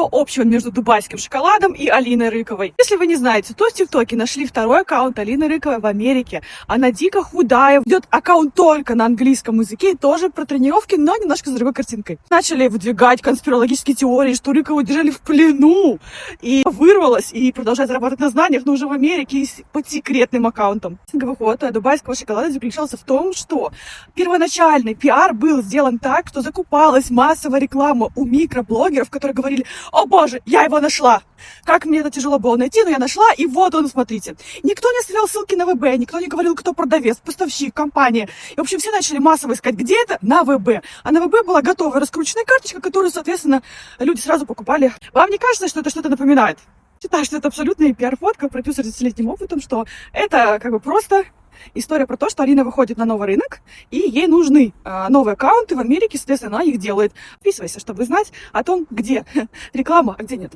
что общего между дубайским шоколадом и Алиной Рыковой? Если вы не знаете, то в ТикТоке нашли второй аккаунт Алины Рыковой в Америке. Она дико худая, ведет аккаунт только на английском языке, и тоже про тренировки, но немножко с другой картинкой. Начали выдвигать конспирологические теории, что Рыкову держали в плену, и вырвалась, и продолжает зарабатывать на знаниях, но уже в Америке и под секретным аккаунтом. Ход дубайского шоколада заключался в том, что первоначальный пиар был сделан так, что закупалась массовая реклама у микроблогеров, которые говорили: «О боже, я его нашла! Как мне это тяжело было найти, но я нашла, и вот он, смотрите». Никто не оставлял ссылки на ВБ, никто не говорил, кто продавец, поставщик, компания. И, в общем, все начали массово искать, где это, на ВБ. А на ВБ была готовая раскрученная карточка, которую, соответственно, люди сразу покупали. Вам не кажется, что это что-то напоминает? Считаю, что это абсолютная пиар-фотка, продюсер с 10-летним опытом, что это как бы просто история про то, что Алина выходит на новый рынок, и ей нужны новые аккаунты в Америке, соответственно, она их делает. Подписывайся, чтобы знать о том, где реклама, а где нет.